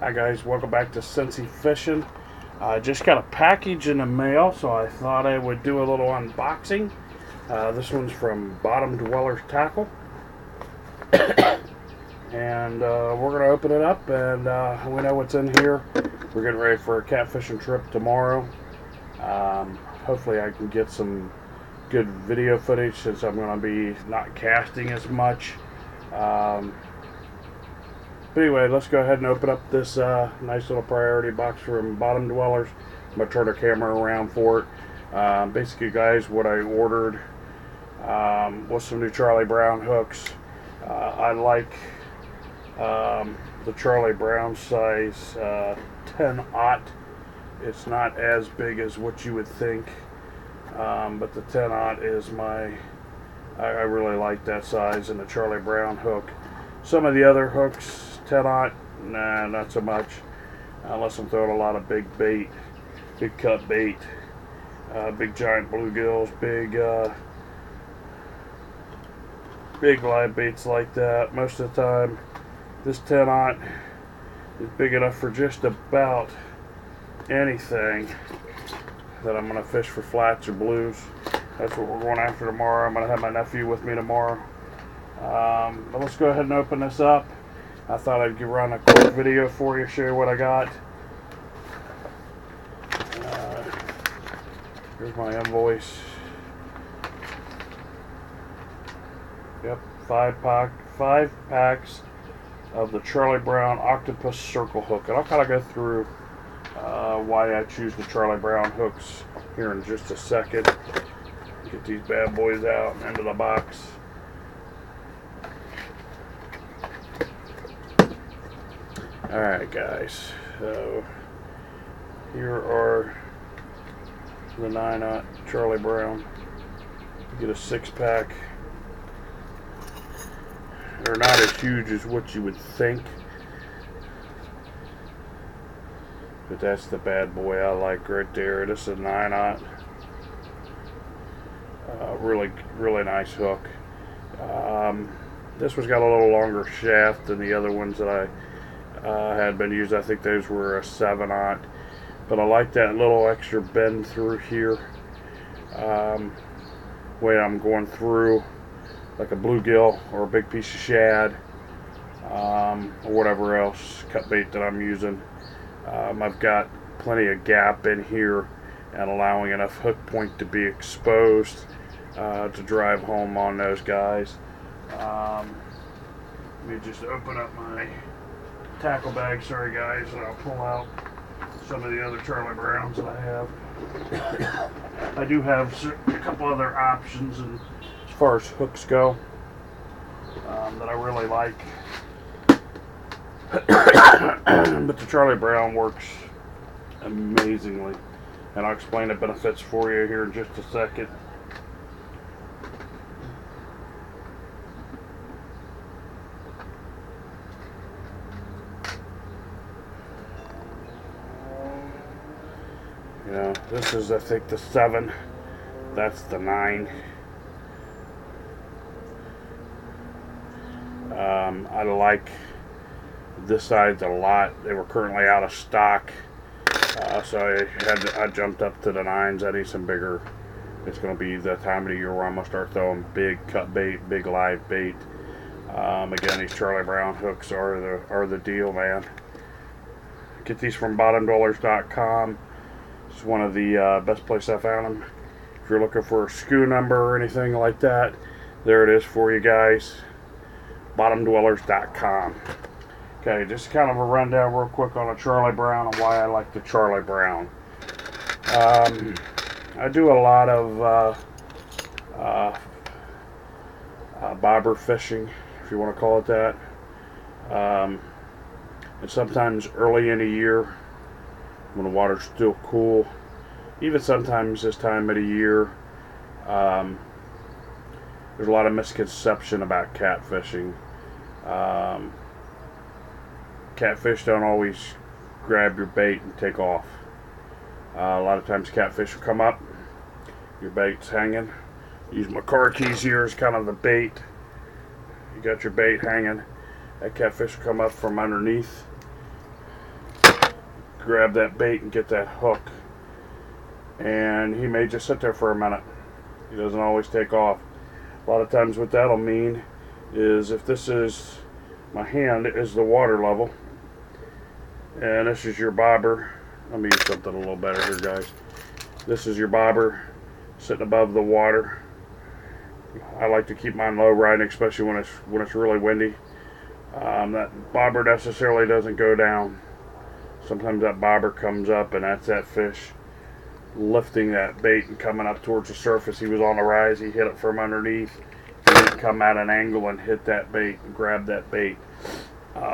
Hi guys, welcome back to Cincy Fishing. I just got a package in the mail, so I thought I would do a little unboxing. This one's from Bottom Dwellers Tackle. And we're going to open it up, and we know what's in here. We're getting ready for a catfishing trip tomorrow. Hopefully I can get some good video footage since I'm going to be not casting as much. But anyway, let's go ahead and open up this nice little priority box from Bottom Dwellers. I'm going to turn the camera around for it. Basically, guys, what I ordered was some new Charlie Brown hooks. I like the Charlie Brown size 10-aught. It's not as big as what you would think, but the 10-aught is I really like that size and the Charlie Brown hook. Some of the other hooks, 10-aught, nah, not so much, unless I'm throwing a lot of big bait, big cut bait, big giant bluegills, big live baits like that. Most of the time, this 10-aught is big enough for just about anything that I'm going to fish for flats or blues. That's what we're going after tomorrow. I'm going to have my nephew with me tomorrow. But let's go ahead and open this up. I thought I'd run a quick video for you, show you what I got. Here's my invoice. Yep, 5 packs of the Charlie Brown Octopus Circle hook. And I'll kind of go through why I choose the Charlie Brown hooks here in just a second. Get these bad boys out and into the box. Alright guys, so here are the 9-aught Charlie Brown. You get a 6-pack. They're not as huge as what you would think, but that's the bad boy I like right there. This is a 9-aught. Really nice hook. This one's got a little longer shaft than the other ones that I had been used. I think those were a 7-aught, but I like that little extra bend through here. Way I'm going through like a bluegill or a big piece of shad, or whatever else cut bait that I'm using. I've got plenty of gap in here and allowing enough hook point to be exposed to drive home on those guys. Let me just open up my tackle bag, sorry guys, and I'll pull out some of the other Charlie Browns that I have. I do have a couple other options as far as hooks go that I really like. But the Charlie Brown works amazingly, and I'll explain the benefits for you here in just a second. You know, this is, I think, the 7. That's the 9. I like this size a lot. They were currently out of stock, so I jumped up to the 9s. I need some bigger. It's going to be the time of the year where I'm going to start throwing big cut bait, big live bait. Again, these Charlie Brown hooks are the deal, man. Get these from bottomdwellers.com. It's one of the best places I found them. If you're looking for a SKU number or anything like that, there it is for you guys. Bottomdwellers.com. Okay, just kind of a rundown real quick on a Charlie Brown and why I like the Charlie Brown. I do a lot of bobber fishing, if you want to call it that. And sometimes early in the year, when the water's still cool, even sometimes this time of the year, there's a lot of misconception about catfishing. Catfish don't always grab your bait and take off. A lot of times catfish will come up, your bait's hanging. Use my car keys here as kind of the bait. You got your bait hanging. That catfish will come up from underneath grab that bait and get that hook. And he may just sit there for a minute. He doesn't always take off. A lot of times what that'll mean is if this is, my hand is the water level, and this is your bobber. Let me use something a little better here, guys. This is your bobber sitting above the water. I like to keep mine low riding, especially when it's really windy. That bobber necessarily doesn't go down. Sometimes that bobber comes up, and that's that fish lifting that bait and coming up towards the surface. He was on the rise. He hit it from underneath. He didn't come at an angle and hit that bait and grab that bait.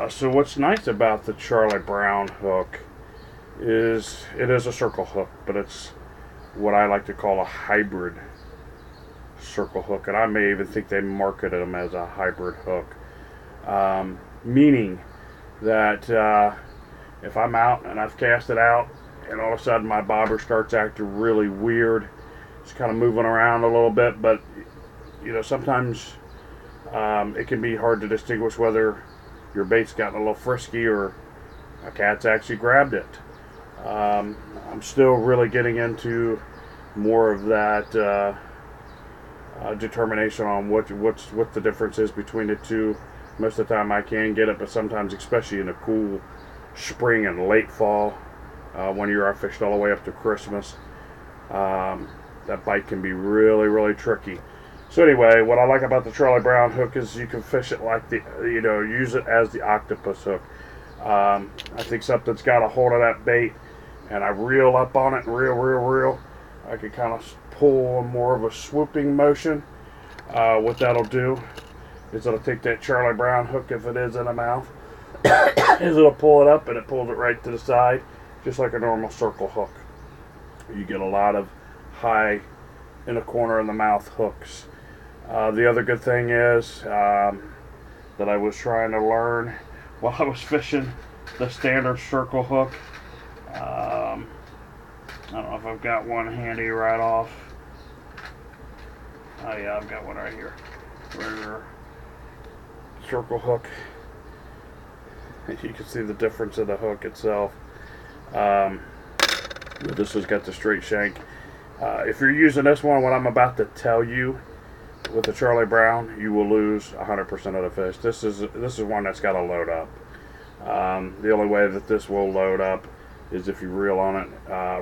So what's nice about the Charlie Brown hook is it is a circle hook, but it's what I like to call a hybrid circle hook, and I may even think they marketed them as a hybrid hook, meaning that if I'm out and I've cast it out and all of a sudden my bobber starts acting really weird, it's kind of moving around a little bit, but you know, sometimes it can be hard to distinguish whether your bait's gotten a little frisky or a cat's actually grabbed it. I'm still really getting into more of that determination on what the difference is between the two. Most of the time I can get it, but sometimes, especially in the cool spring and late fall, when you're out fishing all the way up to Christmas, that bite can be really, really tricky. So anyway, what I like about the Charlie Brown hook is you can fish it like use it as the octopus hook. I think something's got a hold of that bait, and I reel up on it, reel. I can kind of pull more of a swooping motion. What that'll do is it'll take that Charlie Brown hook, if it is in the mouth, is it'll pull it up and it pulls it right to the side, just like a normal circle hook. You get a lot of high in the corner of the mouth hooks. The other good thing is that I was trying to learn while I was fishing the standard circle hook. I don't know if I've got one handy right off. Oh yeah, I've got one right here. Regular circle hook. You can see the difference in the hook itself. This has got the straight shank. If you're using this one, what I'm about to tell you with the Charlie Brown, you will lose 100% of the fish. This is one that's got to load up. The only way that this will load up is if you reel on it,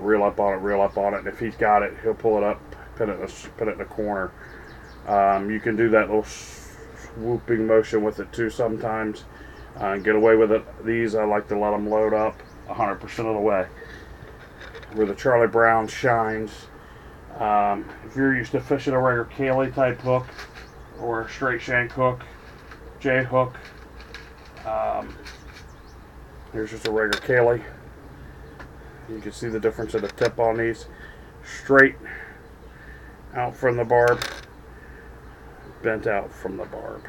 reel up on it, and if he's got it, he'll pull it up, put it in the corner. You can do that little swooping motion with it too sometimes, and get away with it. These, I like to let them load up 100% of the way. Where the Charlie Brown shines, if you're used to fishing a regular Kaylee type hook or a straight shank hook, J hook, here's just a regular Kaylee. You can see the difference in the tip on these. Straight out from the barb, bent out from the barb,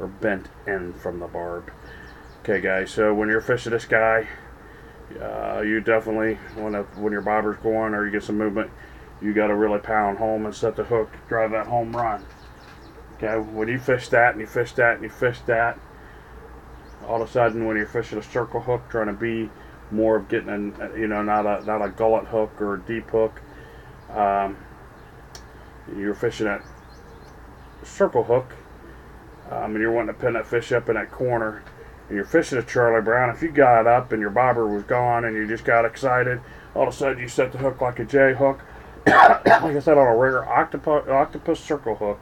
or bent in from the barb. Okay guys, so when you're fishing this guy, you definitely, when your bobber's going or you get some movement, you got to really pound home and set the hook, drive that home run. Okay, when you fish that and you fish that and you fish that, all of a sudden when you're fishing a circle hook, trying to be more of getting not a gullet hook or a deep hook, you're fishing that circle hook, and you're wanting to pin that fish up in that corner, and you're fishing a Charlie Brown. If you got up and your bobber was gone and you just got excited, all of a sudden you set the hook like a J hook, like I said, on a regular octopus circle hook,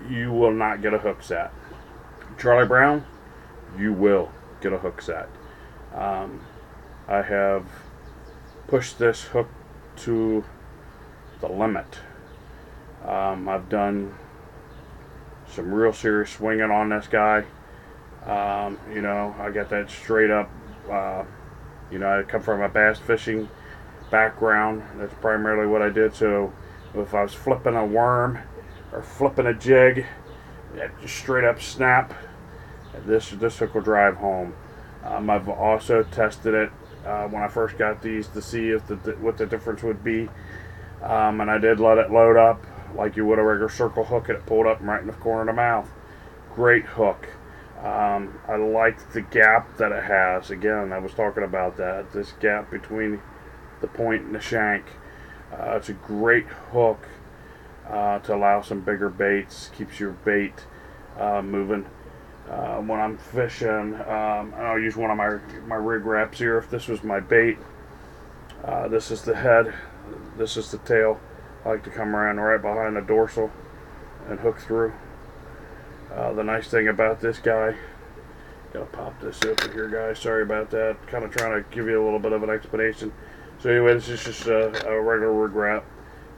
you will not get a hook set. Charlie Brown, you will get a hook set. I have pushed this hook to the limit. I've done some real serious swinging on this guy. I got that straight up, I come from a bass fishing background. That's primarily what I did. So if I was flipping a worm or flipping a jig, that just straight up snap, this hook will drive home. I've also tested it when I first got these to see what the difference would be, and I did let it load up like you would a regular circle hook, and it pulled up right in the corner of the mouth. Great hook. I like the gap that it has. Again, I was talking about that. This gap between the point and the shank. It's a great hook to allow some bigger baits. Keeps your bait moving. When I'm fishing, I'll use one of my rig wraps here. If this was my bait, this is the head, this is the tail. I like to come around right behind the dorsal and hook through. The nice thing about this guy, gotta pop this open here, guys. Sorry about that. Kind of trying to give you a little bit of an explanation. So anyway, this is just a regular rig wrap.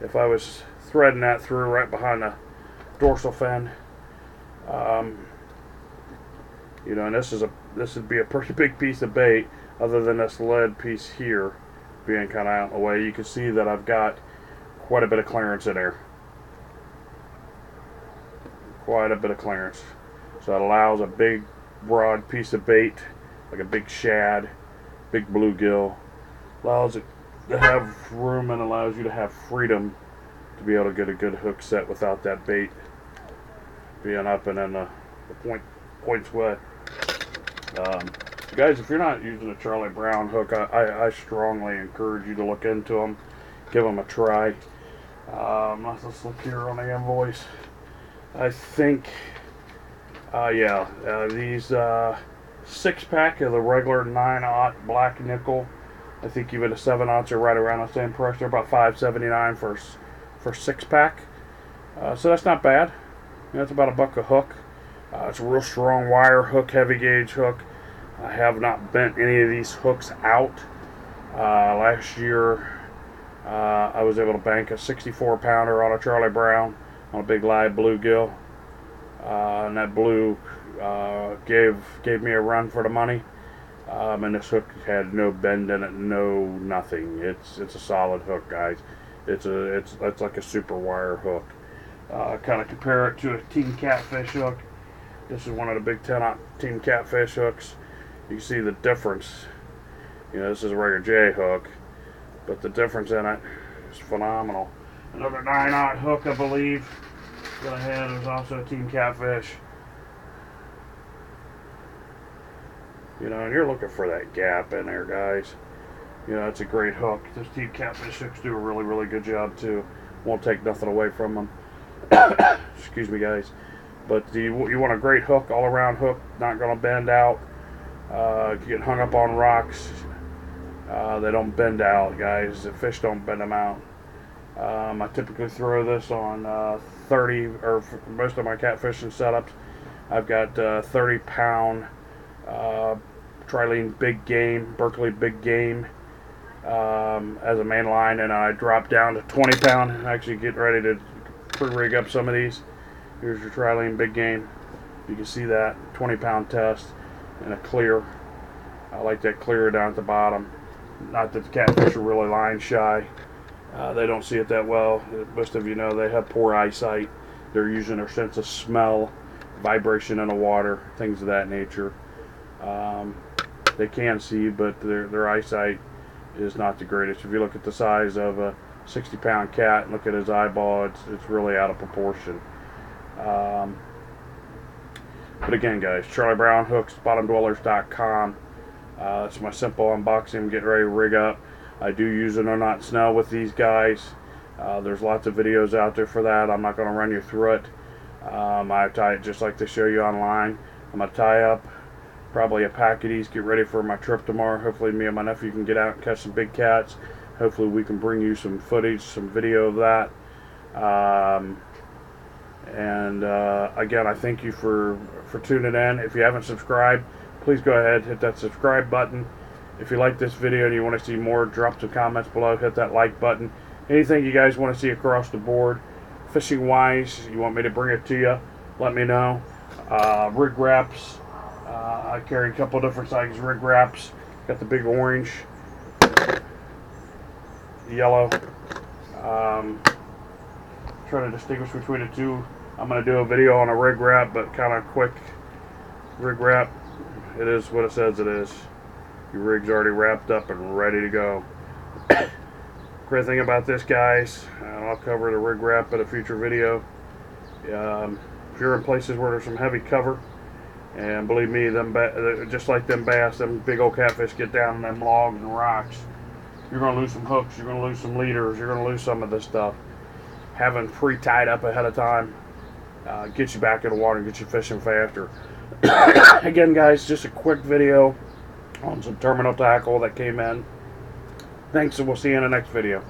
If I was threading that through right behind the dorsal fin, you know, and this would be a pretty big piece of bait, other than this lead piece here being kind of out of the way. You can see that I've got quite a bit of clearance in there. Quite a bit of clearance. So it allows a big, broad piece of bait, like a big shad, big bluegill. Allows it to have room and allows you to have freedom to be able to get a good hook set without that bait being up and then the point's wet. Guys, if you're not using a Charlie Brown hook, I strongly encourage you to look into them. Give them a try. Let's look here on the invoice. I think, these 6-pack of the regular 9/0 black nickel. I think even the 7/0 are right around the same price. They're about $5.79 for 6-pack. So that's not bad. That's about $1 a hook. It's a real strong wire hook, heavy gauge hook. I have not bent any of these hooks out. Last year, I was able to bank a 64-pounder on a Charlie Brown on a big live bluegill, and that blue gave me a run for the money. And this hook had no bend in it, no nothing. It's a solid hook, guys. It's like a super wire hook. Kind of compare it to a Team Catfish hook. This is one of the big 10-aught Team Catfish hooks. You can see the difference. You know, this is a regular J hook, but the difference in it is phenomenal. Another 9/0 hook, I believe, that I had is also a Team Catfish. You know, and you're looking for that gap in there, guys. You know, it's a great hook. Those Team Catfish hooks do a really, really good job too. Won't take nothing away from them. Excuse me, guys. But you want a great hook, all-around hook, not going to bend out. You get hung up on rocks. They don't bend out, guys. The fish don't bend them out. I typically throw this on 30, or for most of my catfishing setups, I've got 30-pound Trilene Big Game, Berkley Big Game as a main line, and I drop down to 20-pound and actually get ready to pre-rig up some of these. Here's your Trilene Big Game. You can see that 20-pound test and a clear. I like that clear down at the bottom. Not that the catfish are really line shy. They don't see it that well. Most of you know they have poor eyesight. They're using their sense of smell, vibration in the water, things of that nature. They can see, but their eyesight is not the greatest. If you look at the size of a 60-pound cat and look at his eyeball, it's really out of proportion. But again, guys, Charlie Brown hooks, bottomdwellers.com. It's my simple unboxing. Getting ready to rig up. I do use an Not Snell with these guys. There's lots of videos out there for that. I'm not going to run you through it. I tie it just like they show you online. I'm going to tie up probably a pack of these, get ready for my trip tomorrow. Hopefully me and my nephew can get out and catch some big cats. Hopefully we can bring you some footage, some video of that. Again, I thank you for tuning in. If you haven't subscribed, please go ahead, hit that subscribe button. If you like this video and you want to see more, drop some comments below, hit that like button. Anything you guys want to see across the board, fishing wise, you want me to bring it to you, let me know. Rig wraps, I carry a couple different sizes rig wraps. Got the big orange, yellow. Trying to distinguish between the two. I'm going to do a video on a rig wrap, but kind of quick rig wrap. It is what it says it is. Your rig's already wrapped up and ready to go. Great thing about this, guys, I'll cover the rig wrap in a future video. If you're in places where there's some heavy cover, And believe me, just like them bass, them big old catfish get down in them logs and rocks. You're going to lose some hooks, you're going to lose some leaders, you're going to lose some of this stuff. Having pre-tied up ahead of time get you back in the water and get you fishing faster. Again, guys, just a quick video on some terminal tackle that came in. Thanks, and we'll see you in the next video.